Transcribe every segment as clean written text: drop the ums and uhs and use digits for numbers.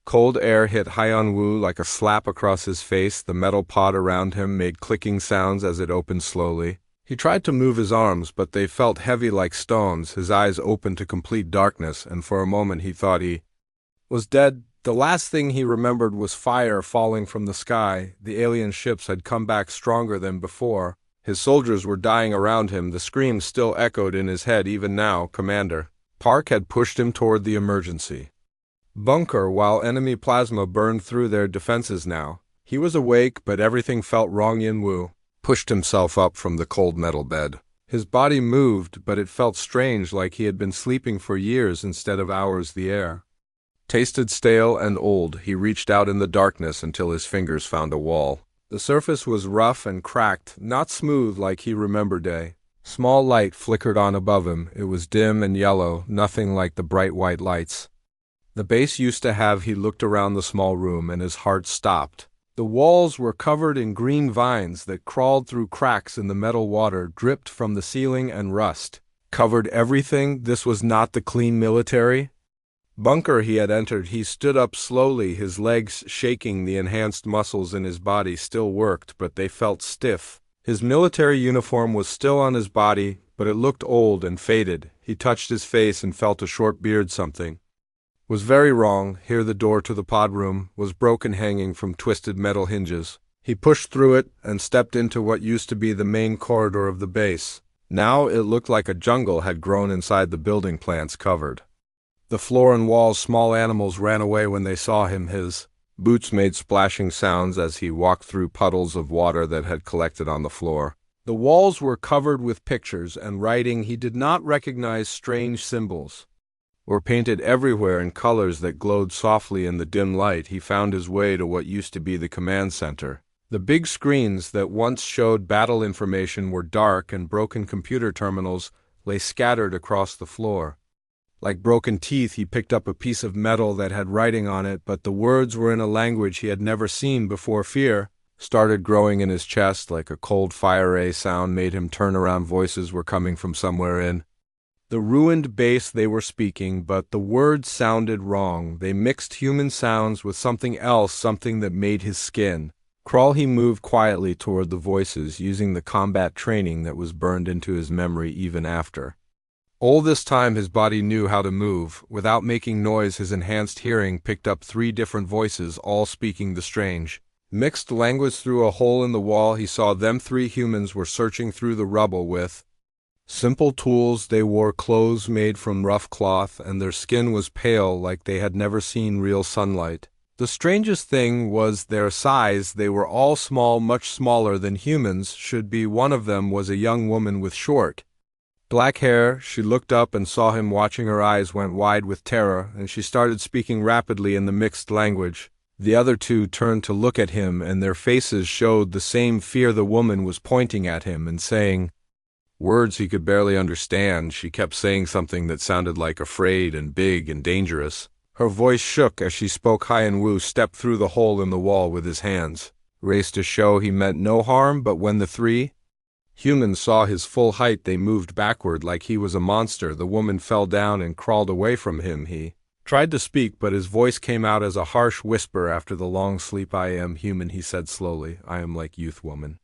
Cold air hit Haiyan Wu like a slap across his face. The metal pod around him made clicking sounds as it opened slowly. He tried to move his arms, but they felt heavy like stones. His eyes opened to complete darkness, and for a moment he thought he was dead. The last thing he remembered was fire falling from the sky. The alien ships had come back stronger than before. His soldiers were dying around him. The screams still echoed in his head even now. Commander Park had pushed him toward the emergency bunker while enemy plasma burned through their defenses now. He was awake, but everything felt wrong. Yin Wu pushed himself up from the cold metal bed. His body moved, but it felt strange, like he had been sleeping for years instead of hours. The air tasted stale and old. He reached out in the darkness until his fingers found a wall. The surface was rough and cracked, not smooth like he remembered. A small light flickered on above him. It was dim and yellow, nothing like the bright white lights the base used to have. He looked around the small room and his heart stopped. The walls were covered in green vines that crawled through cracks in the metal. Water dripped from the ceiling and rust covered everything. This was not the clean military bunker he had entered. He stood up slowly, his legs shaking. The enhanced muscles in his body still worked, but they felt stiff. His military uniform was still on his body, but it looked old and faded. He touched his face and felt a short beard. Something was very wrong. Here the door to the pod room was broken, hanging from twisted metal hinges. He pushed through it and stepped into what used to be the main corridor of the base. Now it looked like a jungle had grown inside the building. Plants covered the floor and walls. Small animals ran away when they saw him. His boots made splashing sounds as he walked through puddles of water that had collected on the floor. The walls were covered with pictures and writing he did not recognize. Strange symbols were painted everywhere in colors that glowed softly in the dim light. He found his way to what used to be the command center. The big screens that once showed battle information were dark, and broken computer terminals lay scattered across the floor. Like broken teeth, he picked up a piece of metal that had writing on it, but the words were in a language he had never seen before. Fear started growing in his chest like a cold fire. A sound made him turn around. Voices were coming from somewhere in the ruined base. They were speaking, but the words sounded wrong. They mixed human sounds with something else, something that made his skin crawl. He moved quietly toward the voices, using the combat training that was burned into his memory even after all this time. His body knew how to move without making noise. His enhanced hearing picked up 3 different voices, all speaking the strange mixed language. Through a hole in the wall, he saw them. 3 humans were searching through the rubble with simple tools. They wore clothes made from rough cloth, and their skin was pale, like they had never seen real sunlight. The strangest thing was their size. They were all small, much smaller than humans should be. One of them was a young woman with short black hair. She looked up and saw him watching. Her eyes went wide with terror, and she started speaking rapidly in the mixed language. The other 2 turned to look at him, and their faces showed the same fear. The woman was pointing at him and saying words he could barely understand. She kept saying something that sounded like afraid and big and dangerous. Her voice shook as she spoke. Haiyan Wu stepped through the hole in the wall with his hands raised to show he meant no harm, but when the 3 humans saw his full height, they moved backward like he was a monster. The woman fell down and crawled away from him. He tried to speak, but his voice came out as a harsh whisper. After the long sleep, I am human, he said slowly. I am like youth. Woman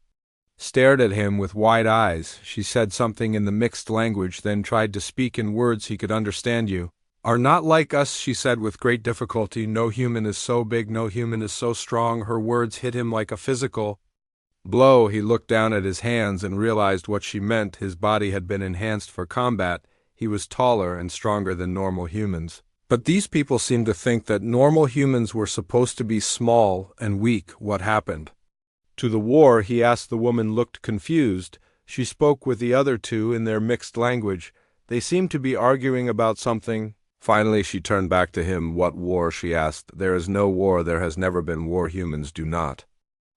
stared at him with wide eyes. She said something in the mixed language, then tried to speak in words he could understand. You are not like us, she said with great difficulty. No human is so big, no human is so strong. Her words hit him like a physical blow. He looked down at his hands and realized what she meant. His body had been enhanced for combat. He was taller and stronger than normal humans. But these people seemed to think that normal humans were supposed to be small and weak. What happened to the war? He asked. The woman looked confused. She spoke with the other 2 in their mixed language. They seemed to be arguing about something. Finally, she turned back to him. What war? She asked. There is no war. There has never been war. Humans do not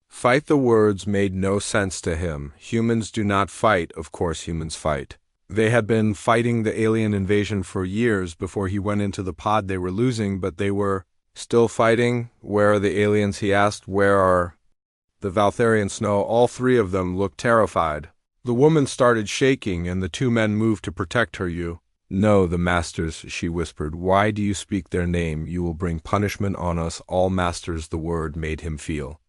fight. The words made no sense to him. Humans do not fight. Of course humans fight. They had been fighting the alien invasion for years before he went into the pod. They were losing, but they were still fighting. Where are the aliens? He asked. Where are the Valtharian Snow? All 3 of them looked terrified. The woman started shaking, and the 2 men moved to protect her. You No, the masters, she whispered. Why do you speak their name? You will bring punishment on us all. Masters, the word made him feel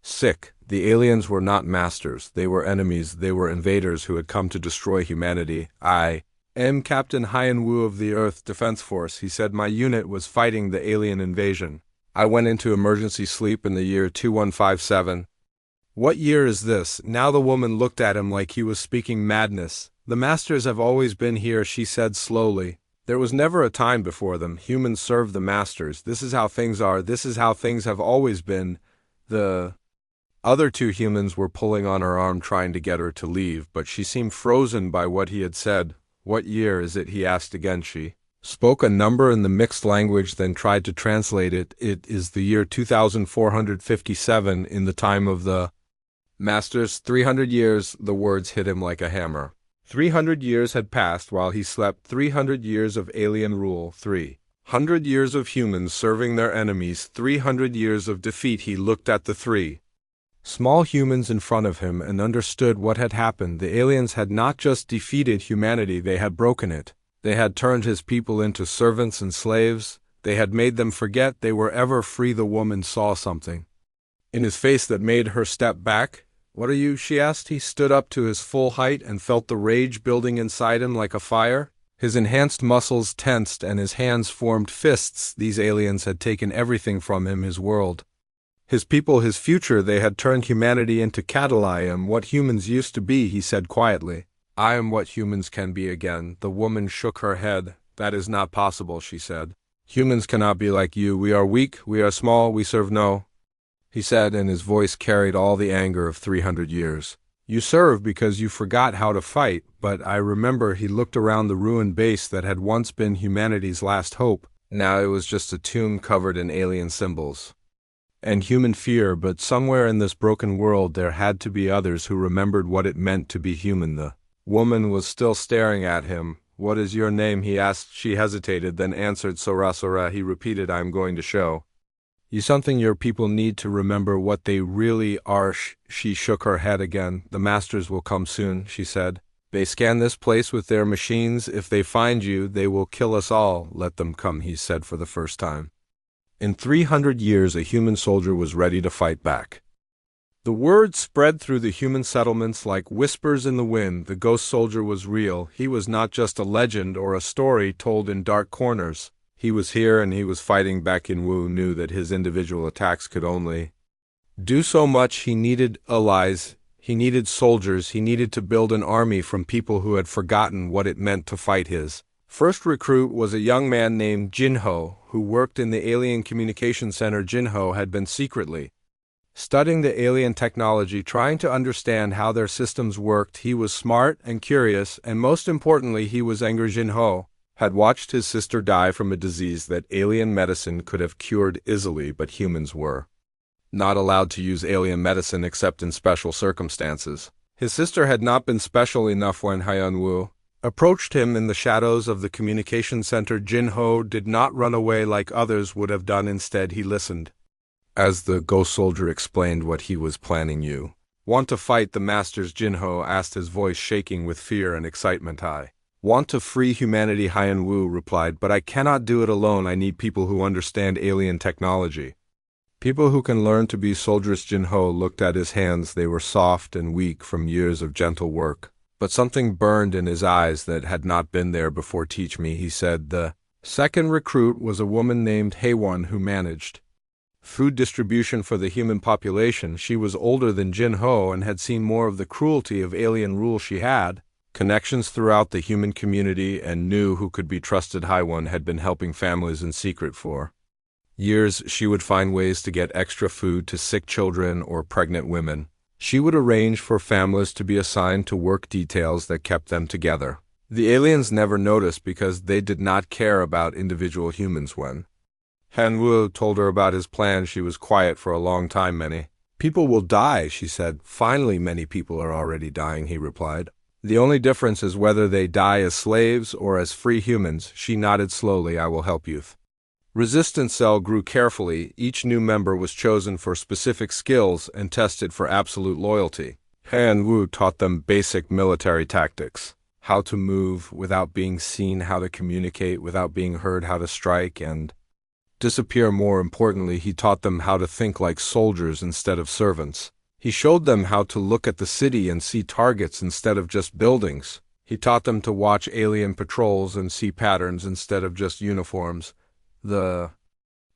sick. The aliens were not masters. They were enemies. They were invaders who had come to destroy humanity. I am Captain Hyan Wu of the Earth Defense Force, he said. My unit was fighting the alien invasion. I went into emergency sleep in the year 2157. What year is this? Now the woman looked at him like he was speaking madness. The masters have always been here, she said slowly. There was never a time before them. Humans served the masters. This is how things are. This is how things have always been. The other two humans were pulling on her arm trying to get her to leave, but she seemed frozen by what he had said. What year is it? He asked again. She spoke a number in the mixed language, then tried to translate it. It is the year 2457 in the time of the masters. 300 years, the words hit him like a hammer. 300 years had passed while he slept. 300 years of alien rule. 300 years of humans serving their enemies. 300 years of defeat. He looked at the three small humans in front of him and understood what had happened. The aliens had not just defeated humanity, they had broken it. They had turned his people into servants and slaves. They had made them forget they were ever free. The woman saw something in his face that made her step back. What are you? She asked. He stood up to his full height and felt the rage building inside him like a fire. His enhanced muscles tensed and his hands formed fists. These aliens had taken everything from him, his world, his people, his future. They had turned humanity into cattle. I am what humans used to be, he said quietly. I am what humans can be again. The woman shook her head. That is not possible, she said. Humans cannot be like you. We are weak, we are small, we serve no, he said, and his voice carried all the anger of 300 years. You serve because you forgot how to fight, but I remember. He looked around the ruined base that had once been humanity's last hope. Now it was just a tomb covered in alien symbols and human fear, but somewhere in this broken world there had to be others who remembered what it meant to be human. The woman was still staring at him. What is your name? He asked. She hesitated, then answered, Sora Sora. He repeated, I am going to show you something. Your people need to remember what they really are. She shook her head again. The masters will come soon, she said. They scan this place with their machines. If they find you, they will kill us all. Let them come, he said for the first time. In 300 years, a human soldier was ready to fight back. The word spread through the human settlements like whispers in the wind. The ghost soldier was real. He was not just a legend or a story told in dark corners. He was here and he was fighting back. In Wu knew that his individual attacks could only do so much. He needed allies. He needed soldiers. He needed to build an army from people who had forgotten what it meant to fight. His first recruit was a young man named Jinho, who worked in the Alien Communication Center. Jinho had been secretly studying the alien technology, trying to understand how their systems worked. He was smart and curious, and most importantly, he was angry. Jinho had watched his sister die from a disease that alien medicine could have cured easily, but humans were not allowed to use alien medicine except in special circumstances. His sister had not been special enough. When Hyan Wu approached him in the shadows of the communication center, Jinho did not run away like others would have done. Instead, he listened as the ghost soldier explained what he was planning. You want to fight the masters? Jinho asked, his voice shaking with fear and excitement. I want to free humanity, Hyan Wu replied, but I cannot do it alone. I need people who understand alien technology. People who can learn to be soldiers. Jinho looked at his hands. They were soft and weak from years of gentle work, but something burned in his eyes that had not been there before. Teach me, he said. The second recruit was a woman named Haewon who managed food distribution for the human population. She was older than Jinho and had seen more of the cruelty of alien rule. She had connections throughout the human community and knew who could be trusted. Haewon had been helping families in secret for years. She would find ways to get extra food to sick children or pregnant women. She would arrange for families to be assigned to work details that kept them together. The aliens never noticed because they did not care about individual humans. When Han Wu told her about his plan, she was quiet for a long time. Many people will die, she said. Finally, many people are already dying, he replied. The only difference is whether they die as slaves or as free humans. She nodded slowly. I will help you. Resistance cell grew carefully. Each new member was chosen for specific skills and tested for absolute loyalty. Han Wu taught them basic military tactics, how to move without being seen, how to communicate without being heard, how to strike and disappear. More importantly, he taught them how to think like soldiers instead of servants. He showed them how to look at the city and see targets instead of just buildings. He taught them to watch alien patrols and see patterns instead of just uniforms. The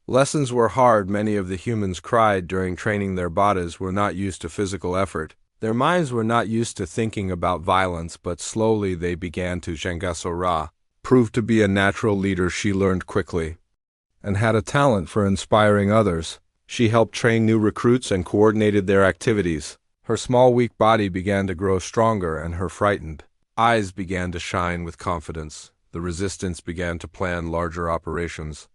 lessons were hard. Many of the humans cried during training. Their bodies were not used to physical effort. Their minds were not used to thinking about violence, but slowly they began to. Sora proved to be a natural leader. She learned quickly and had a talent for inspiring others. She helped train new recruits and coordinated their activities. Her small, weak body began to grow stronger, and her frightened eyes began to shine with confidence. The resistance began to plan larger operations.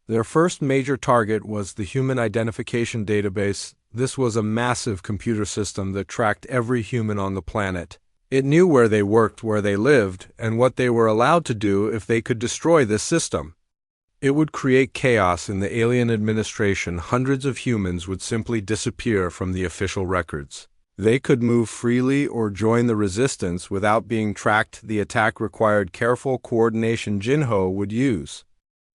Their first major target was the Human Identification Database. This was a massive computer system that tracked every human on the planet. It knew where they worked, where they lived, and what they were allowed to do if they could destroy this system. It would create chaos in the alien administration. Hundreds of humans would simply disappear from the official records. They could move freely or join the resistance without being tracked. The attack required careful coordination. Jinho would use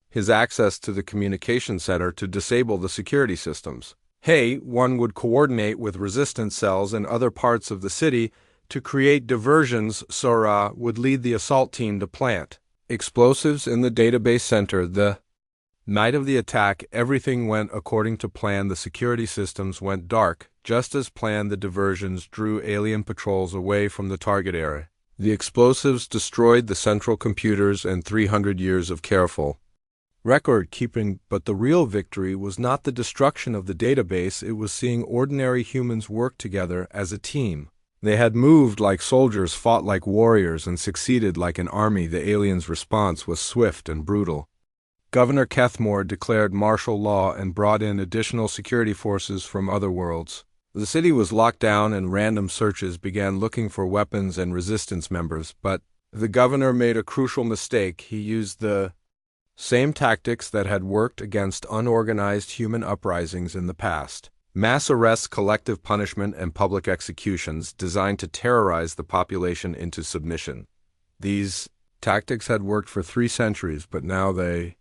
his access to the communication center to disable the security systems. One would coordinate with resistance cells in other parts of the city to create diversions. Sora would lead the assault team to plant explosives in the database center. The night of the attack, everything went according to plan. The security systems went dark. Just as planned, the diversions drew alien patrols away from the target area. The explosives destroyed the central computers and 300 years of careful record-keeping, but the real victory was not the destruction of the database. It was seeing ordinary humans work together as a team. They had moved like soldiers, fought like warriors, and succeeded like an army. The aliens' response was swift and brutal. Governor Kethmore declared martial law and brought in additional security forces from other worlds. The city was locked down and random searches began looking for weapons and resistance members, but the governor made a crucial mistake. He used the same tactics that had worked against unorganized human uprisings in the past. Mass arrests, collective punishment, and public executions designed to terrorize the population into submission. These tactics had worked for 3 centuries, but now they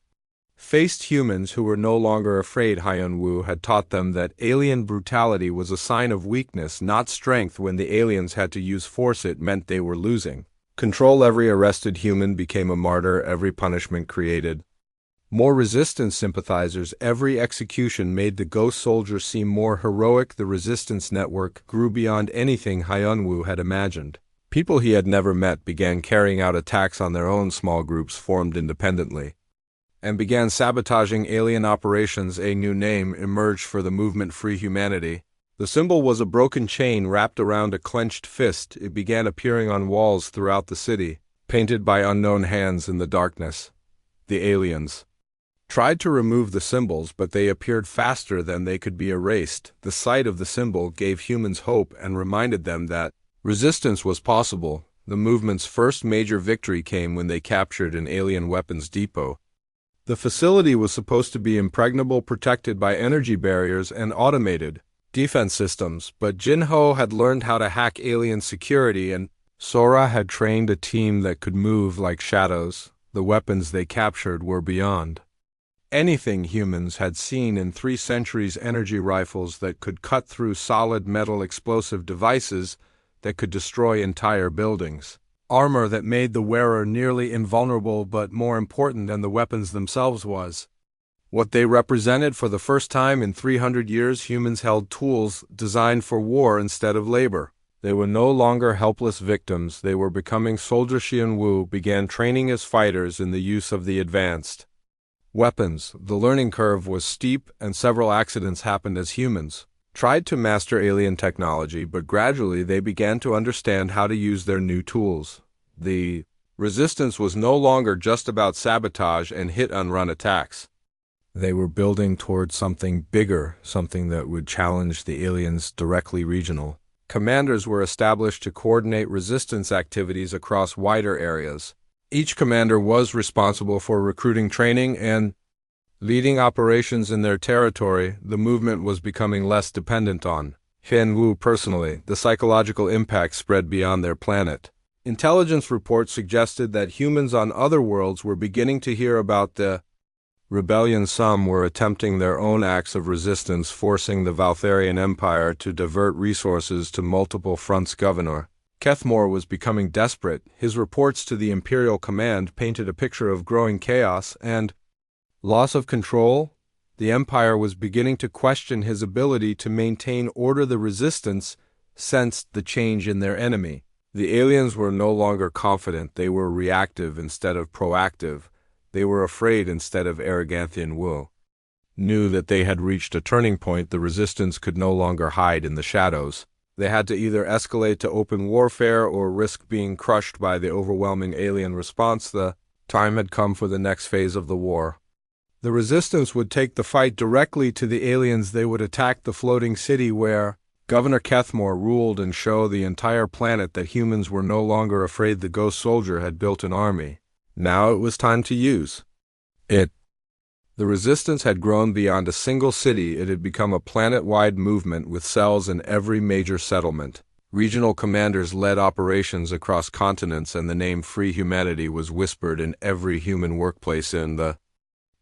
faced humans who were no longer afraid. Hyun-woo had taught them that alien brutality was a sign of weakness, not strength. When the aliens had to use force, it meant they were losing control. Every arrested human became a martyr. Every punishment created more resistance sympathizers. Every execution made the ghost soldiers seem more heroic. The resistance network grew beyond anything Hyun-woo had imagined. People he had never met began carrying out attacks on their own. Small groups formed independently and began sabotaging alien operations. A new name emerged for the movement: Free Humanity. The symbol was a broken chain wrapped around a clenched fist. It began appearing on walls throughout the city, painted by unknown hands in the darkness. The aliens tried to remove the symbols, but they appeared faster than they could be erased. The sight of the symbol gave humans hope and reminded them that resistance was possible. The movement's first major victory came when they captured an alien weapons depot. The facility was supposed to be impregnable, protected by energy barriers and automated defense systems, but Jinho had learned how to hack alien security, and Sora had trained a team that could move like shadows. The weapons they captured were beyond anything humans had seen in 3 centuries. Energy rifles that could cut through solid metal, explosive devices that could destroy entire buildings, armor that made the wearer nearly invulnerable. But more important than the weapons themselves was what they represented. For the first time in 300 years, humans held tools designed for war instead of labor. They were no longer helpless victims. They were becoming soldiers. Hyun-woo began training as fighters in the use of the advanced weapons. The learning curve was steep, and several accidents happened as humans tried to master alien technology, but gradually they began to understand how to use their new tools. The resistance was no longer just about sabotage and hit-and-run attacks. They were building towards something bigger, something that would challenge the aliens directly. Regional commanders were established to coordinate resistance activities across wider areas. Each commander was responsible for recruiting, training, and leading operations in their territory. The movement was becoming less dependent on Hyun-woo personally. The psychological impact spread beyond their planet. Intelligence reports suggested that humans on other worlds were beginning to hear about the rebellion. Some were attempting their own acts of resistance, forcing the Valtharian Empire to divert resources to multiple fronts. Governor Kethmore was becoming desperate. His reports to the Imperial Command painted a picture of growing chaos and loss of control. The Empire was beginning to question his ability to maintain order. The Resistance sensed the change in their enemy. The aliens were no longer confident. They were reactive instead of proactive. They were afraid instead of arrogant. Wu knew that they had reached a turning point. The Resistance could no longer hide in the shadows. They had to either escalate to open warfare or risk being crushed by the overwhelming alien response. The time had come for the next phase of the war. The Resistance would take the fight directly to the aliens. They would attack the floating city where Governor Kethmore ruled and show the entire planet that humans were no longer afraid. The ghost soldier had built an army. Now it was time to use it. The Resistance had grown beyond a single city. It had become a planet-wide movement with cells in every major settlement. Regional commanders led operations across continents, and the name Free Humanity was whispered in every human workplace. In the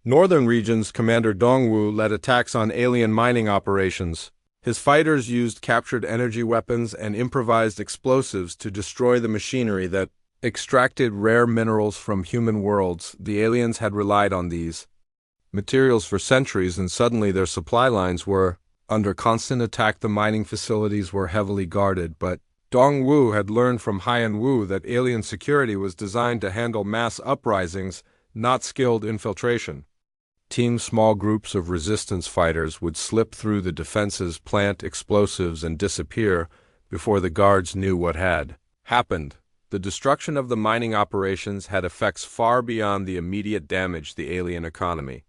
northern regions, Commander Dongwu led attacks on alien mining operations. His fighters used captured energy weapons and improvised explosives to destroy the machinery that extracted rare minerals from human worlds. The aliens had relied on these materials for centuries, and suddenly their supply lines were under constant attack. The mining facilities were heavily guarded, but Dongwu had learned from Haiyan Wu that alien security was designed to handle mass uprisings, not skilled infiltration. Small groups of resistance fighters would slip through the defenses, plant explosives, and disappear before the guards knew what had happened. The destruction of the mining operations had effects far beyond the immediate damage. The alien economy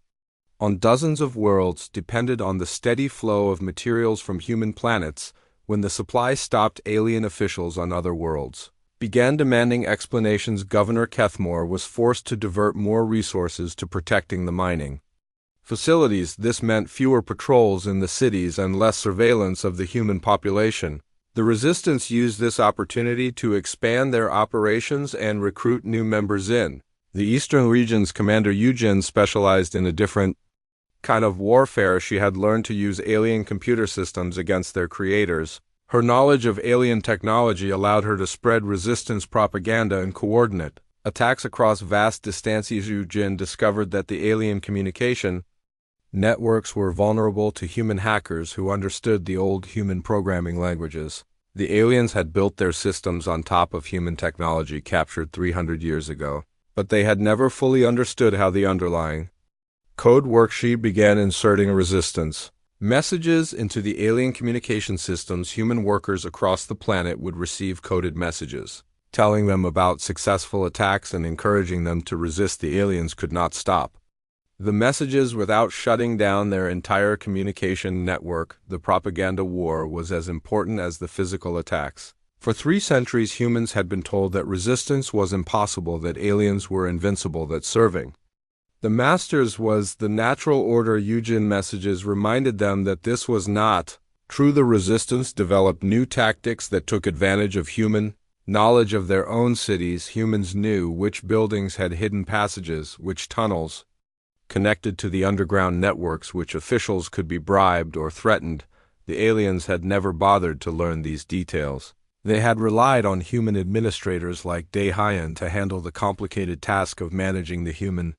on dozens of worlds depended on the steady flow of materials from human planets. When the supply stopped, alien officials on other worlds began demanding explanations. Governor Kethmore was forced to divert more resources to protecting the mining facilities. This meant fewer patrols in the cities and less surveillance of the human population. The Resistance used this opportunity to expand their operations and recruit new members in the eastern regions. Commander Yujin specialized in a different kind of warfare. She had learned to use alien computer systems against their creators. Her knowledge of alien technology allowed her to spread Resistance propaganda and coordinate attacks across vast distances. Yujin discovered that the alien communication networks were vulnerable to human hackers who understood the old human programming languages. The aliens had built their systems on top of human technology captured 300 years ago, but they had never fully understood how the underlying code worked. She began inserting resistance messages into the alien communication systems. Human workers across the planet would receive coded messages, telling them about successful attacks and encouraging them to resist. The aliens could not stop the messages without shutting down their entire communication network. The propaganda war was as important as the physical attacks. For 3 centuries, humans had been told that resistance was impossible, that aliens were invincible, that serving the masters was the natural order. Yujin messages reminded them that this was not true. The Resistance developed new tactics that took advantage of human knowledge of their own cities. Humans knew which buildings had hidden passages, which tunnels connected to the underground networks, which officials could be bribed or threatened. The aliens had never bothered to learn these details. They had relied on human administrators like Dai Haiyan to handle the complicated task of managing the human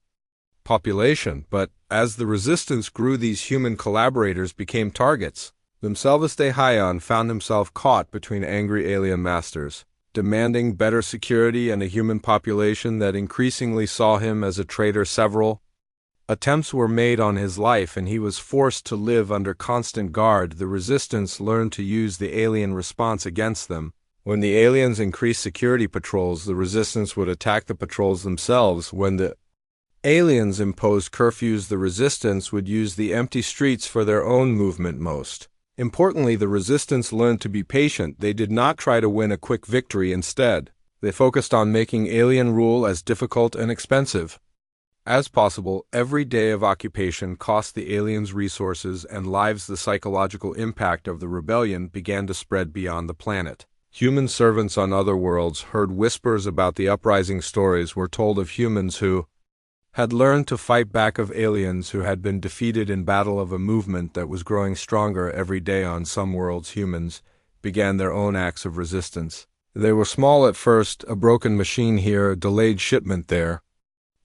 population. But as the Resistance grew, these human collaborators became targets themselves. Dai Haiyan found himself caught between angry alien masters, demanding better security, and a human population that increasingly saw him as a traitor. Several attempts were made on his life, and he was forced to live under constant guard. The Resistance learned to use the alien response against them. When the aliens increased security patrols, the Resistance would attack the patrols themselves. When the aliens imposed curfews, the Resistance would use the empty streets for their own movement. Most importantly, the Resistance learned to be patient. They did not try to win a quick victory. Instead, they focused on making alien rule as difficult and expensive as possible. Every day of occupation cost the aliens resources and lives. The psychological impact of the rebellion began to spread beyond the planet. Human servants on other worlds heard whispers about the uprising. Stories were told of humans who had learned to fight back, of aliens who had been defeated in battle, of a movement that was growing stronger every day. On some worlds, humans began their own acts of resistance. They were small at first, a broken machine here, a delayed shipment there,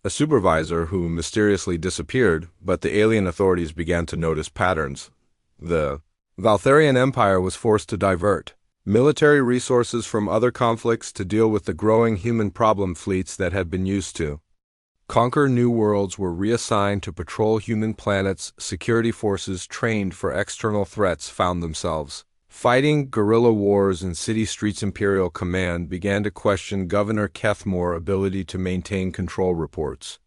a supervisor who mysteriously disappeared, but the alien authorities began to notice patterns. The Valtharian Empire was forced to divert military resources from other conflicts to deal with the growing human problem. Fleets that had been used to conquer new worlds were reassigned to patrol human planets. Security forces trained for external threats found themselves fighting guerrilla wars in city streets. Imperial Command began to question Governor Kethmore's ability to maintain control. Reports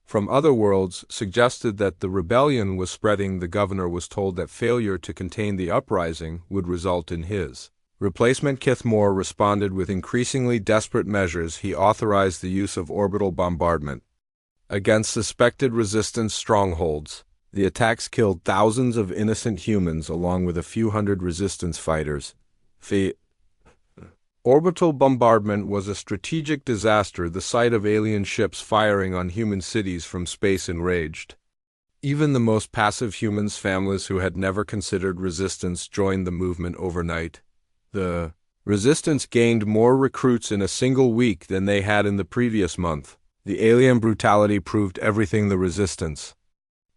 from other worlds suggested that the rebellion was spreading. The governor was told that failure to contain the uprising would result in his replacement. Kethmore responded with increasingly desperate measures. He authorized the use of orbital bombardment against suspected resistance strongholds. The attacks killed thousands of innocent humans along with a few hundred resistance fighters. The orbital bombardment was a strategic disaster. The sight of alien ships firing on human cities from space enraged even the most passive humans. Families who had never considered resistance joined the movement overnight. The resistance gained more recruits in a single week than they had in the previous month. The alien brutality proved everything the resistance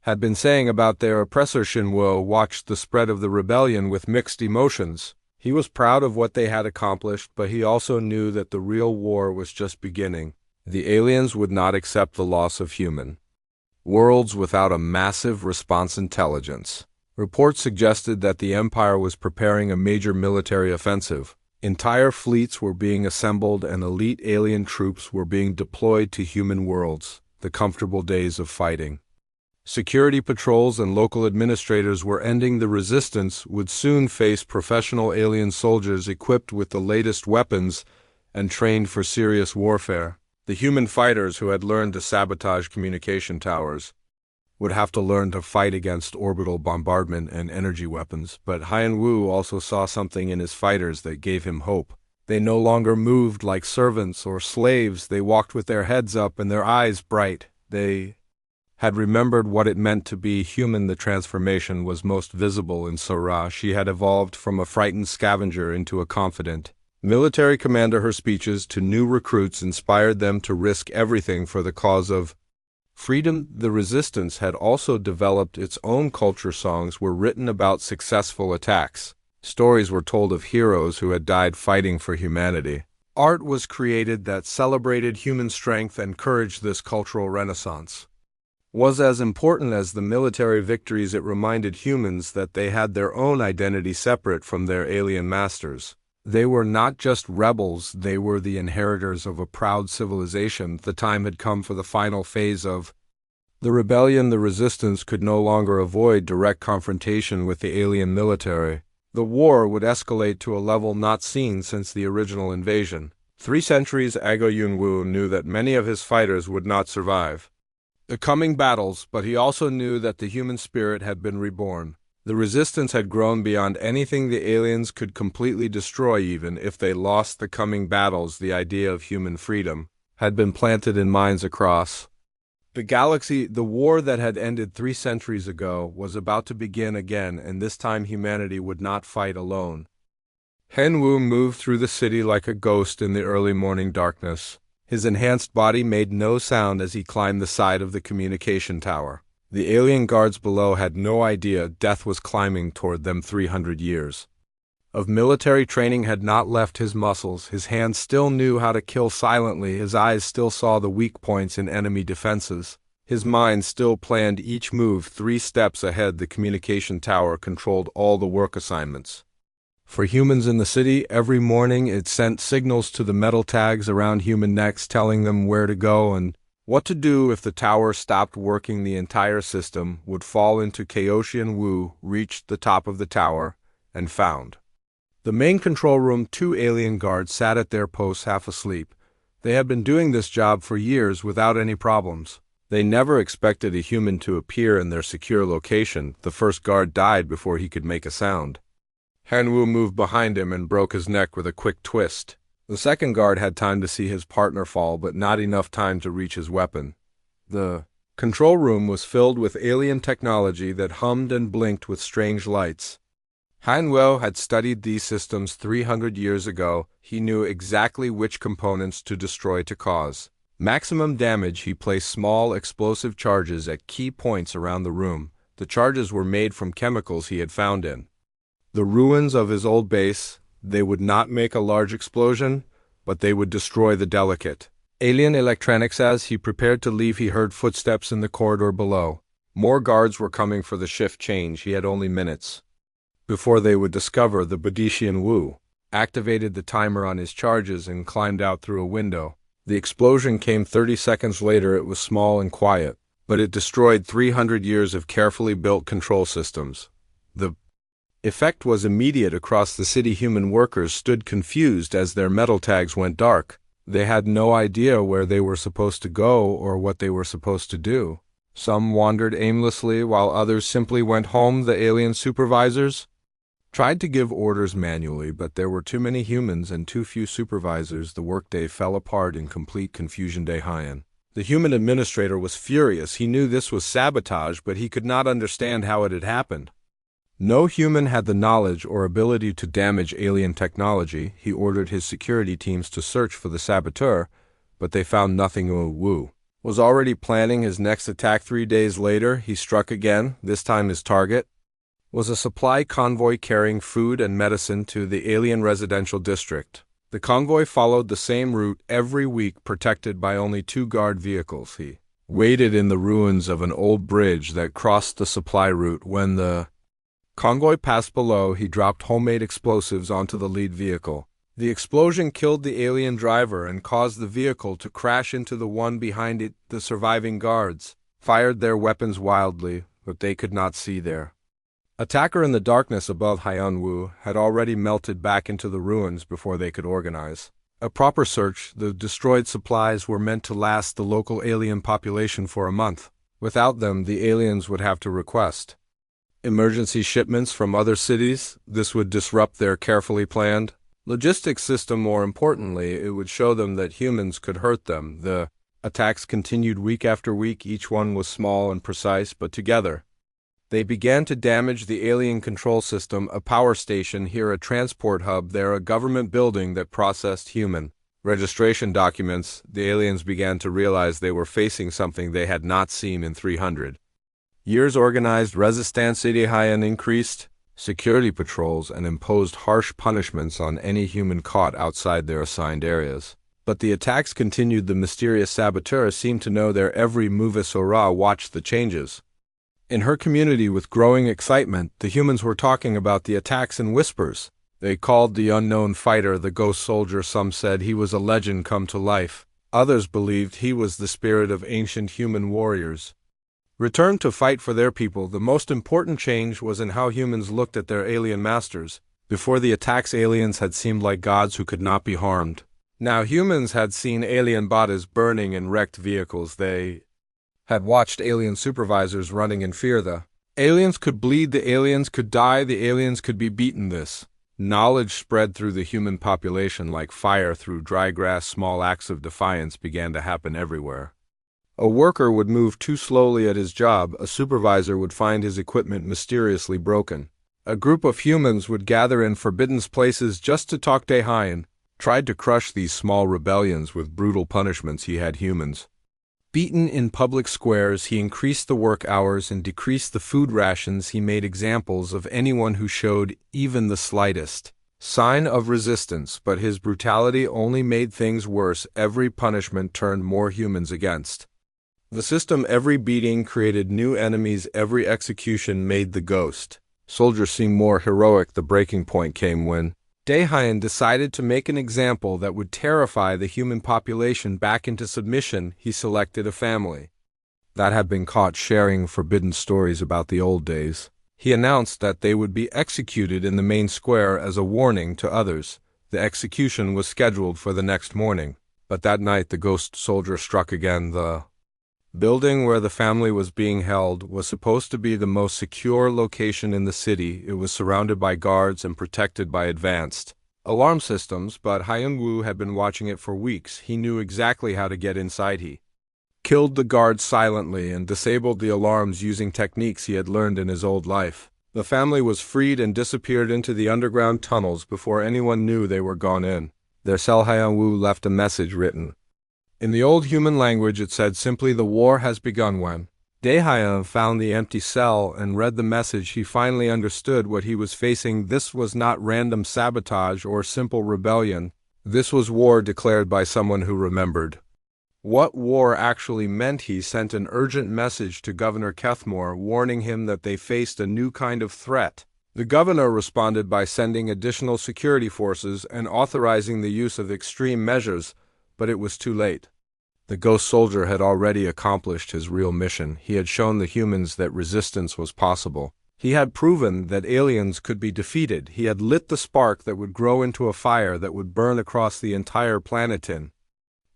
had been saying about their oppressor. Shinwo watched the spread of the rebellion with mixed emotions. He was proud of what they had accomplished, but he also knew that the real war was just beginning. The aliens would not accept the loss of human worlds without a massive response intelligence. Reports suggested that the Empire was preparing a major military offensive. Entire fleets were being assembled and elite alien troops were being deployed to human worlds. The comfortable days of fighting, security patrols, and local administrators were ending. The resistance would soon face professional alien soldiers equipped with the latest weapons and trained for serious warfare. The human fighters who had learned to sabotage communication towers would have to learn to fight against orbital bombardment and energy weapons. But Haiyan Wu also saw something in his fighters that gave him hope. They no longer moved like servants or slaves. They walked with their heads up and their eyes bright. They had remembered what it meant to be human. The transformation was most visible in Sora. She had evolved from a frightened scavenger into a confident military commander. Her speeches to new recruits inspired them to risk everything for the cause of freedom. The resistance had also developed its own culture. Songs were written about successful attacks. Stories were told of heroes who had died fighting for humanity. Art was created that celebrated human strength and courage. This cultural renaissance was as important as the military victories. It reminded humans that they had their own identity separate from their alien masters. They were not just rebels, they were the inheritors of a proud civilization. The time had come for the final phase of the rebellion. The resistance could no longer avoid direct confrontation with the alien military. The war would escalate to a level not seen since the original invasion. 3 centuries ago, Yunwu knew that many of his fighters would not survive the coming battles, but he also knew that the human spirit had been reborn. The resistance had grown beyond anything the aliens could completely destroy. Even if they lost the coming battles, the idea of human freedom had been planted in minds across the galaxy. The war that had ended 3 centuries ago was about to begin again, and this time humanity would not fight alone. Henwu moved through the city like a ghost in the early morning darkness. His enhanced body made no sound as he climbed the side of the communication tower. The alien guards below had no idea death was climbing toward them. 300 years of military training had not left his muscles. His hands still knew how to kill silently. His eyes still saw the weak points in enemy defenses. His mind still planned each move 3 steps ahead. The communication tower controlled all the work assignments for humans in the city. Every morning it sent signals to the metal tags around human necks telling them where to go and what to do. If the tower stopped working, the entire system would fall into chaos. Wu reached the top of the tower and found the main control room. 2 alien guards sat at their posts half asleep. They had been doing this job for years without any problems. They never expected a human to appear in their secure location. The first guard died before he could make a sound. Hanwoo moved behind him and broke his neck with a quick twist. The second guard had time to see his partner fall, but not enough time to reach his weapon. The control room was filled with alien technology that hummed and blinked with strange lights. Hanwoo had studied these systems 300 years ago. He knew exactly which components to destroy to cause maximum damage. He placed small explosive charges at key points around the room. The charges were made from chemicals he had found in the ruins of his old base. They would not make a large explosion, but they would destroy the delicate alien electronics. As he prepared to leave, he heard footsteps in the corridor below. More guards were coming for the shift change. He had only minutes before they would discover the Bodhishian Wu. Activated the timer on his charges and climbed out through a window. The explosion came 30 seconds later. It was small and quiet, but it destroyed 300 years of carefully built control systems. The effect was immediate across the city. Human workers stood confused as their metal tags went dark. They had no idea where they were supposed to go or what they were supposed to do. Some wandered aimlessly while others simply went home. The alien supervisors tried to give orders manually, but there were too many humans and too few supervisors. The workday fell apart in complete confusion. Daehyun, the human administrator, was furious. He knew this was sabotage, but he could not understand how it had happened. No human had the knowledge or ability to damage alien technology. He ordered his security teams to search for the saboteur, but they found nothing. Wu was already planning his next attack. 3 days later, he struck again. This time his target was a supply convoy carrying food and medicine to the alien residential district. The convoy followed the same route every week, protected by only 2 guard vehicles. He waited in the ruins of an old bridge that crossed the supply route. When the convoy passed below, he dropped homemade explosives onto the lead vehicle. The explosion killed the alien driver and caused the vehicle to crash into the one behind it. The surviving guards fired their weapons wildly, but they could not see their attacker in the darkness above. Hanwoo had already melted back into the ruins before they could organize a proper search. The destroyed supplies were meant to last the local alien population for a month. Without them, the aliens would have to request emergency shipments from other cities. This would disrupt their carefully planned logistics system. More importantly, it would show them that humans could hurt them. The attacks continued week after week. Each one was small and precise, but together they began to damage the alien control system. A power station here, a transport hub there, a government building that processed human registration documents. The aliens began to realize they were facing something they had not seen in 300 years. Organized resistance. Daehyun increased security patrols and imposed harsh punishments on any human caught outside their assigned areas. But the attacks continued. The mysterious saboteur seemed to know their every move. Sora watched the changes in her community with growing excitement. The humans were talking about the attacks in whispers. They called the unknown fighter the ghost soldier. Some said he was a legend come to life. Others believed he was the spirit of ancient human warriors returned to fight for their people. The most important change was in how humans looked at their alien masters. Before the attacks, aliens had seemed like gods who could not be harmed. Now humans had seen alien bodies burning in wrecked vehicles. They had watched alien supervisors running in fear. The aliens could bleed, the aliens could die, the aliens could be beaten. This knowledge spread through the human population like fire through dry grass. Small acts of defiance began to happen everywhere. A worker would move too slowly at his job. A supervisor would find his equipment mysteriously broken. A group of humans would gather in forbidden places just to talk. Daehyun tried to crush these small rebellions with brutal punishments. He had humans beaten in public squares. He increased the work hours and decreased the food rations. He made examples of anyone who showed even the slightest sign of resistance, but his brutality only made things worse. Every punishment turned more humans against the system. Every beating created new enemies. Every execution made the ghost soldier seem more heroic. The breaking point came when Daehyun decided to make an example that would terrify the human population back into submission. He selected a family that had been caught sharing forbidden stories about the old days. He announced that they would be executed in the main square as a warning to others. The execution was scheduled for the next morning, but that night the ghost soldier struck again. The Building where the family was being held was supposed to be the most secure location in the city. It was surrounded by guards and protected by advanced alarm systems, but Hyung-woo had been watching it for weeks. He knew exactly how to get inside. He killed the guards silently and disabled the alarms using techniques he had learned in his old life. The family was freed and disappeared into the underground tunnels before anyone knew they were gone in. Their cell Hyung-woo left a message written. In the old human language it said simply, "The war has begun." When Dae-hyun found the empty cell and read the message, he finally understood what he was facing. This was not random sabotage or simple rebellion. This was war declared by someone who remembered what war actually meant. He sent an urgent message to Governor Kethmore, warning him that they faced a new kind of threat. The governor responded by sending additional security forces and authorizing the use of extreme measures, but it was too late. The ghost soldier had already accomplished his real mission. He had shown the humans that resistance was possible. He had proven that aliens could be defeated. He had lit the spark that would grow into a fire that would burn across the entire planet. In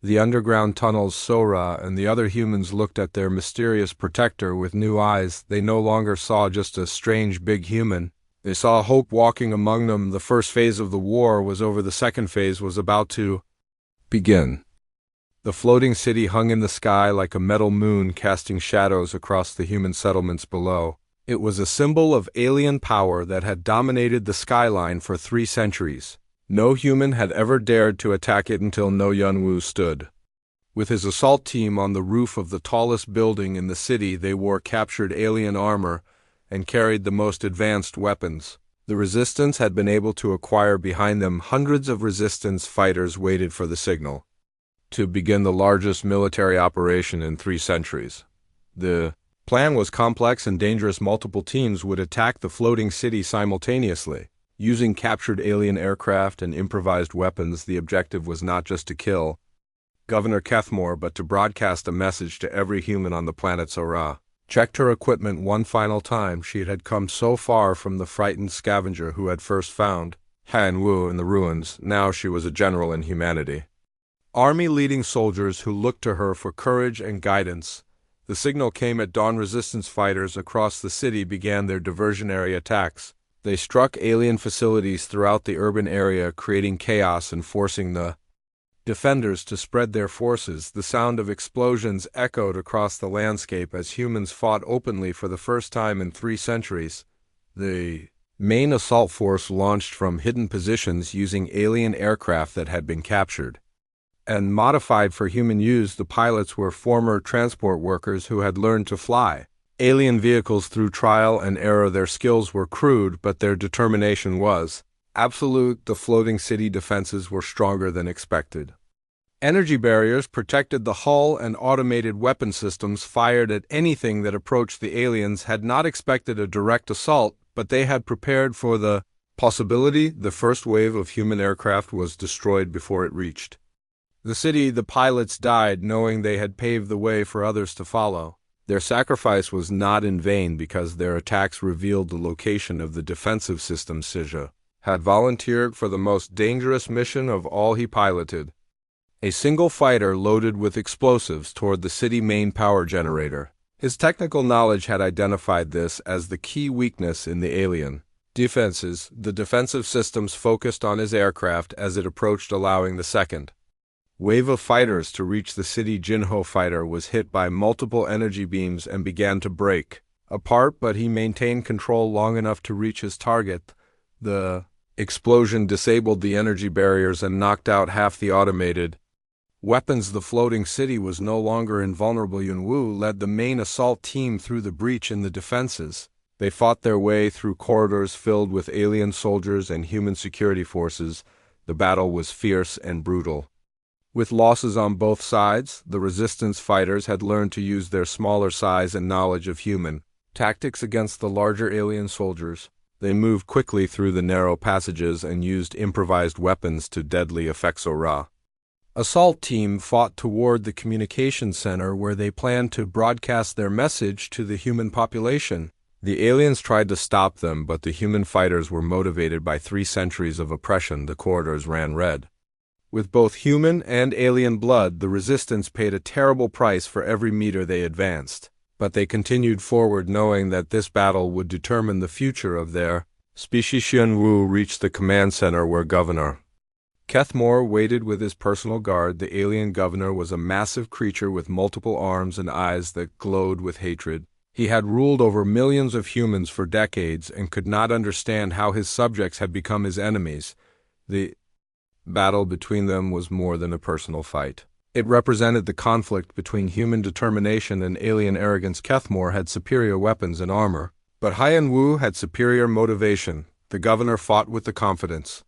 the underground tunnels, Sora and the other humans looked at their mysterious protector with new eyes. They no longer saw just a strange big human. They saw hope walking among them. The first phase of the war was over. The second phase was about to begin. The floating city hung in the sky like a metal moon, casting shadows across the human settlements below. It was a symbol of alien power that had dominated the skyline for 3 centuries. No human had ever dared to attack it until No Hyun-woo stood. With his assault team on the roof of the tallest building in the city, they wore captured alien armor and carried the most advanced weapons. The resistance had been able to acquire behind them. Hundreds of resistance fighters waited for the signal to begin the largest military operation in 3 centuries. The plan was complex and dangerous. Multiple teams would attack the floating city simultaneously. Using captured alien aircraft and improvised weapons, the objective was not just to kill Governor Kethmore, but to broadcast a message to every human on the planet. Sora checked her equipment one final time. She had come so far from the frightened scavenger who had first found Hyun-woo in the ruins. Now she was a general in humanity. Army leading soldiers who looked to her for courage and guidance. The signal came at dawn. Resistance fighters across the city began their diversionary attacks. They struck alien facilities throughout the urban area, creating chaos and forcing the defenders to spread their forces. The sound of explosions echoed across the landscape as humans fought openly for the first time in 3 centuries. The main assault force launched from hidden positions using alien aircraft that had been captured and modified for human use. The pilots were former transport workers who had learned to fly alien vehicles through trial and error. Their skills were crude, but their determination was absolute. The floating city defenses were stronger than expected. Energy barriers protected the hull, and automated weapon systems fired at anything that approached. The aliens had not expected a direct assault, but they had prepared for the possibility. The first wave of human aircraft was destroyed before it reached the city. The pilots died knowing they had paved the way for others to follow. Their sacrifice was not in vain because their attacks revealed the location of the defensive system. Sija had volunteered for the most dangerous mission of all. He piloted a single fighter loaded with explosives toward the city main power generator. His technical knowledge had identified this as the key weakness in the alien defenses. The defensive systems focused on his aircraft as it approached, allowing the second wave of fighters to reach the city. Jinho fighter was hit by multiple energy beams and began to break apart, but he maintained control long enough to reach his target. The explosion disabled the energy barriers and knocked out half the automated weapons. The floating city was no longer invulnerable. Hyun-woo led the main assault team through the breach in the defenses. They fought their way through corridors filled with alien soldiers and human security forces. The battle was fierce and brutal. With losses on both sides, the resistance fighters had learned to use their smaller size and knowledge of human tactics against the larger alien soldiers. They moved quickly through the narrow passages and used improvised weapons to deadly effect. Sora assault team fought toward the communication center where they planned to broadcast their message to the human population. The aliens tried to stop them, but the human fighters were motivated by 3 centuries of oppression. The corridors ran red With both human and alien blood, the resistance paid a terrible price for every meter they advanced. But they continued forward knowing that this battle would determine the future of their species. Xian Wu reached the command center where Governor Kethmore waited with his personal guard. The alien governor was a massive creature with multiple arms and eyes that glowed with hatred. He had ruled over millions of humans for decades and could not understand how his subjects had become his enemies. The battle between them was more than a personal fight. It represented the conflict between human determination and alien arrogance. Kethmore had superior weapons and armor, but Haiyan Wu had superior motivation. The governor fought with the confidence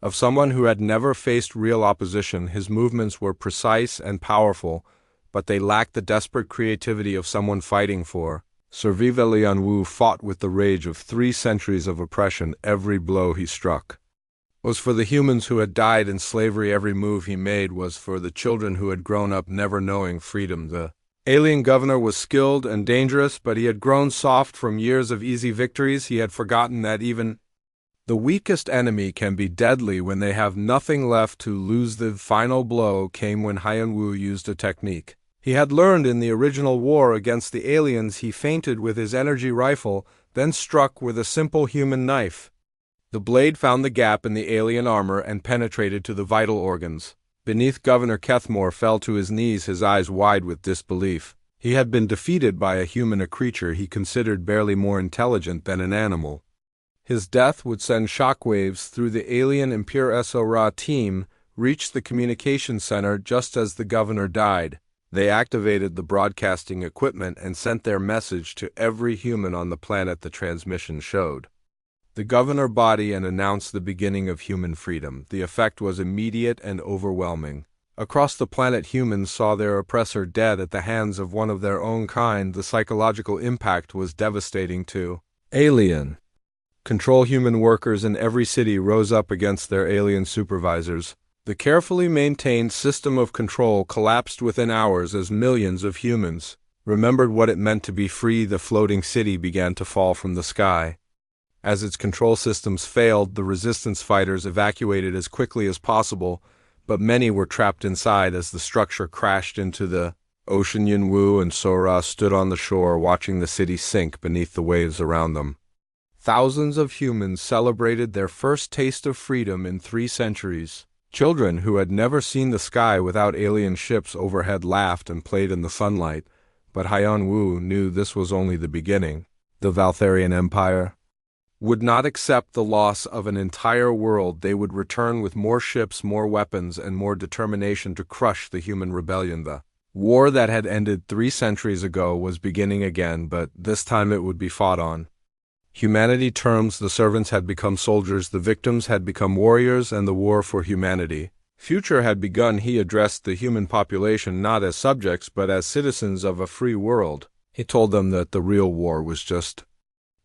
of someone who had never faced real opposition. His movements were precise and powerful, but they lacked the desperate creativity of someone fighting for survival. Haiyan Wu fought with the rage of 3 centuries of oppression. Every blow he struck was for the humans who had died in slavery. Every move he made was for the children who had grown up never knowing freedom. The alien governor was skilled and dangerous, but he had grown soft from years of easy victories. He had forgotten that even the weakest enemy can be deadly when they have nothing left to lose. The final blow came when Haiyan Wu used a technique he had learned in the original war against the aliens. He feinted with his energy rifle, then struck with a simple human knife. The blade found the gap in the alien armor and penetrated to the vital organs. Beneath, Governor Kethmore fell to his knees, his eyes wide with disbelief. He had been defeated by a human, a creature he considered barely more intelligent than an animal. His death would send shockwaves through the alien Imperial SORA team. Reached the communication center just as the governor died. They activated the broadcasting equipment and sent their message to every human on the planet. The transmission showed the governor body and announced the beginning of human freedom. The effect was immediate and overwhelming. Across the planet, humans saw their oppressor dead at the hands of one of their own kind. The psychological impact was devastating too. Alien control. Human workers in every city rose up against their alien supervisors. The carefully maintained system of control collapsed within hours as millions of humans remembered what it meant to be free. The floating city began to fall from the sky. As its control systems failed, the resistance fighters evacuated as quickly as possible, but many were trapped inside as the structure crashed into the ocean. Haiyan Wu and Sora stood on the shore watching the city sink beneath the waves around them. Thousands of humans celebrated their first taste of freedom in 3 centuries. Children who had never seen the sky without alien ships overhead laughed and played in the sunlight, but Haiyan Wu knew this was only the beginning. The Valtharian Empire would not accept the loss of an entire world. They would return with more ships, more weapons, and more determination to crush the human rebellion. The war that had ended 3 centuries ago was beginning again, but this time it would be fought on humanity terms. The servants had become soldiers, the victims had become warriors, and the war for humanity future had begun. He addressed the human population not as subjects but as citizens of a free world. He told them that the real war was just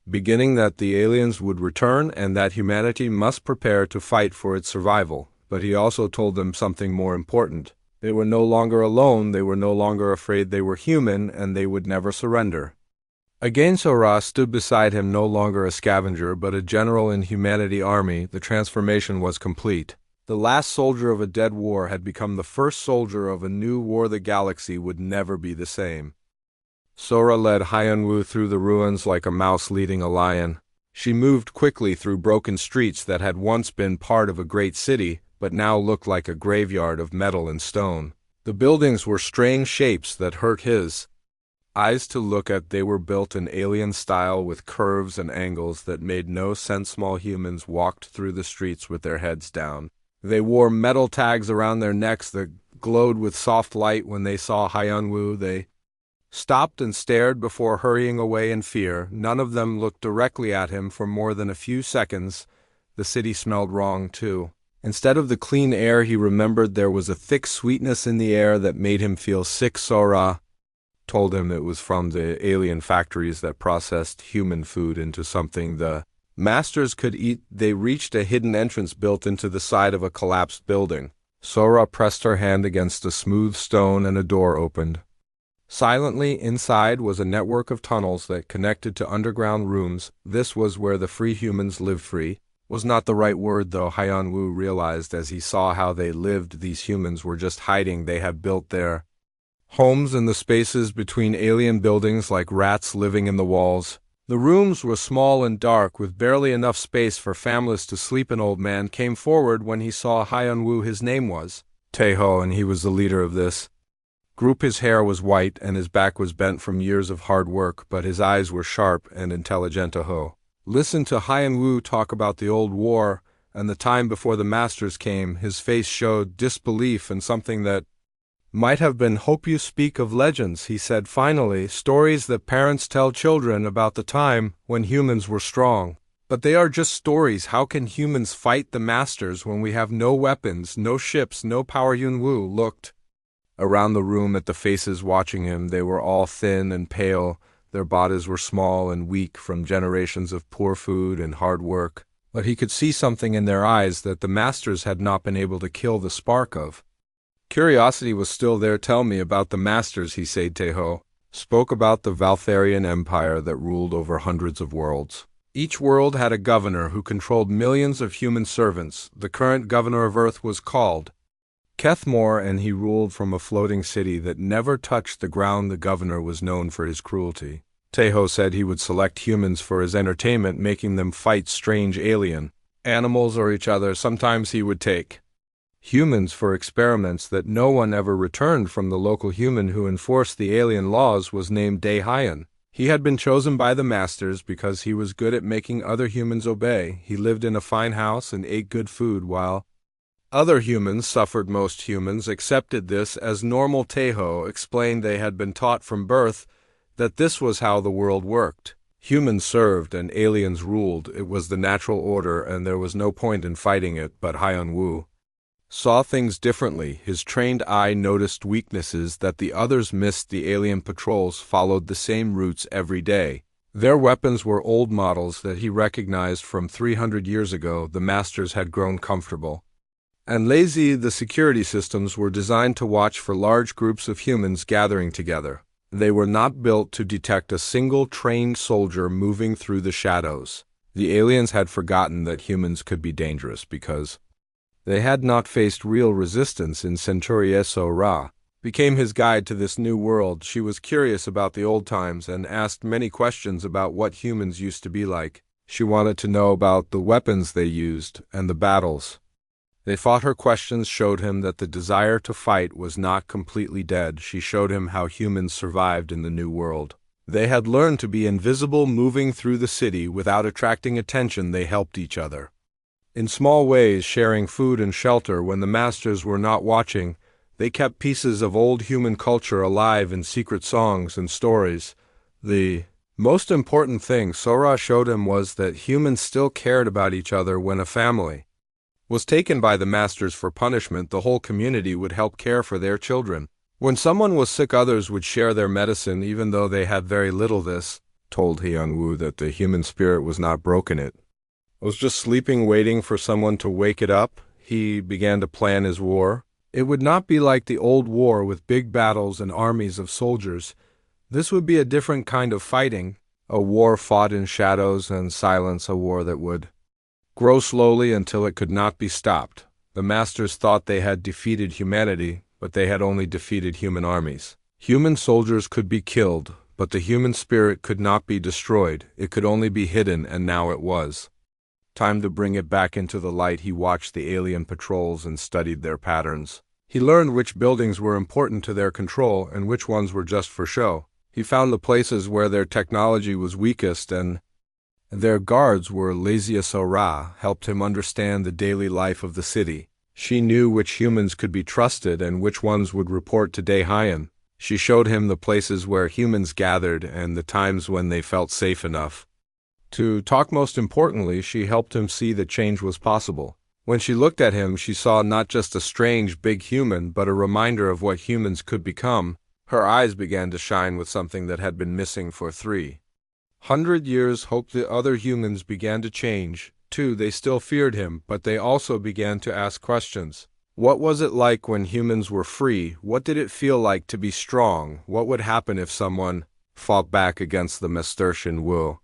beginning, that the aliens would return, and that humanity must prepare to fight for its survival. But he also told them something more important. They were no longer alone, they were no longer afraid, they were human, and they would never surrender. Again, Sora stood beside him, no longer a scavenger, but a general in humanity army. The transformation was complete. The last soldier of a dead war had become the first soldier of a new war. The galaxy would never be the same. Sora led Haiyan Wu through the ruins like a mouse leading a lion. She moved quickly through broken streets that had once been part of a great city, but now looked like a graveyard of metal and stone. The buildings were strange shapes that hurt his eyes to look at. They were built in alien style with curves and angles that made no sense. Small humans walked through the streets with their heads down. They wore metal tags around their necks that glowed with soft light. When they saw Haiyan Wu, they stopped and stared before hurrying away in fear. None of them looked directly at him for more than a few seconds. The city smelled wrong, too. Instead of the clean air he remembered, there was a thick sweetness in the air that made him feel sick. Sora told him it was from the alien factories that processed human food into something the masters could eat. They reached a hidden entrance built into the side of a collapsed building. Sora pressed her hand against a smooth stone and a door opened. Silently, inside was a network of tunnels that connected to underground rooms. This was where the free humans lived free. Was not the right word, though, Haiyan Wu realized as he saw how they lived. These humans were just hiding. They had built their homes in the spaces between alien buildings like rats living in the walls. The rooms were small and dark, with barely enough space for families to sleep. An old man came forward when he saw Haiyan Wu. His name was Taeho, and he was the leader of this group. His hair was white, and his back was bent from years of hard work, but his eyes were sharp and intelligent. Taeho listened to Haiyan Wu talk about the old war and the time before the masters came. His face showed disbelief and something that might have been hope. You speak of legends, he said finally, stories that parents tell children about the time when humans were strong. But they are just stories. How can humans fight the masters when we have no weapons, no ships, no power? Yun Wu looked around the room at the faces watching him. They were all thin and pale. Their bodies were small and weak from generations of poor food and hard work. But he could see something in their eyes that the masters had not been able to kill the spark of. Curiosity was still there. Tell me about the masters, he said. Taeho spoke about the Valtharian Empire that ruled over hundreds of worlds. Each world had a governor who controlled millions of human servants. The current governor of Earth was called Kethmore, and he ruled from a floating city that never touched the ground. The governor was known for his cruelty. Taeho said he would select humans for his entertainment, making them fight strange alien animals or each other. Sometimes he would take humans for experiments that no one ever returned. From the local human who enforced the alien laws was named Dae Haiyan. He had been chosen by the masters because he was good at making other humans obey. He lived in a fine house and ate good food while other humans suffered. Most humans accepted this as normal. Taeho explained they had been taught from birth that this was how the world worked. Humans served and aliens ruled. It was the natural order and there was no point in fighting it. But Haiyan Wu saw things differently. His trained eye noticed weaknesses that the others missed. The alien patrols followed the same routes every day. Their weapons were old models that he recognized from 300 years ago. The masters had grown comfortable and lazy. The security systems were designed to watch for large groups of humans gathering together. They were not built to detect a single trained soldier moving through the shadows. The aliens had forgotten that humans could be dangerous because they had not faced real resistance. In Century So became his guide to this new world. She was curious about the old times and asked many questions about what humans used to be like. She wanted to know about the weapons they used and the battles they fought. Her questions showed him that the desire to fight was not completely dead. She showed him how humans survived in the new world. They had learned to be invisible, moving through the city without attracting attention. They helped each other in small ways, sharing food and shelter when the masters were not watching. They kept pieces of old human culture alive in secret songs and stories. The most important thing Sora showed him was that humans still cared about each other. When a family was taken by the masters for punishment, the whole community would help care for their children. When someone was sick, others would share their medicine even though they had very little. This told Haiyan Wu that the human spirit was not broken. It was just sleeping, waiting for someone to wake it up. He began to plan his war. It would not be like the old war with big battles and armies of soldiers. This would be a different kind of fighting, a war fought in shadows and silence, a war that would grow slowly until it could not be stopped. The masters thought they had defeated humanity, but they had only defeated human armies. Human soldiers could be killed, but the human spirit could not be destroyed. It could only be hidden, and now it was time to bring it back into the light. He watched the alien patrols and studied their patterns. He learned which buildings were important to their control and which ones were just for show. He found the places where their technology was weakest and their guards were laziest. Sora helped him understand the daily life of the city. She knew which humans could be trusted and which ones would report to Dae Haiyan. She showed him the places where humans gathered and the times when they felt safe enough to talk. Most importantly, she helped him see that change was possible. When she looked at him, she saw not just a strange big human, but a reminder of what humans could become. Her eyes began to shine with something that had been missing for 300 years. Hope. The other humans began to change, too. They still feared him, but they also began to ask questions. What was it like when humans were free? What did it feel like to be strong? What would happen if someone fought back against the Master Shin Wu?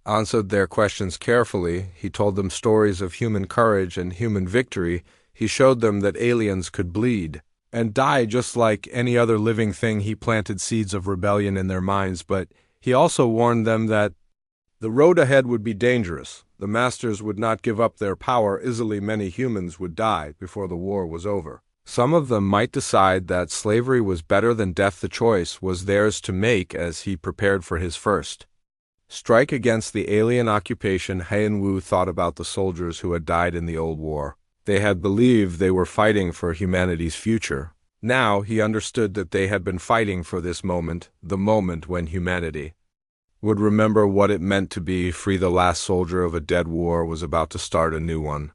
answered their questions carefully. He told them stories of human courage and human victory. He showed them that aliens could bleed and die just like any other living thing. He planted seeds of rebellion in their minds, but he also warned them that the road ahead would be dangerous. The masters would not give up their power easily. Many humans would die before the war was over. Some of them might decide that slavery was better than death. The choice was theirs to make as he prepared for his first strike against the alien occupation. Hien Wu thought about the soldiers who had died in the old war. They had believed they were fighting for humanity's future. Now he understood that they had been fighting for this moment, the moment when humanity would remember what it meant to be free. The last soldier of a dead war was about to start a new one.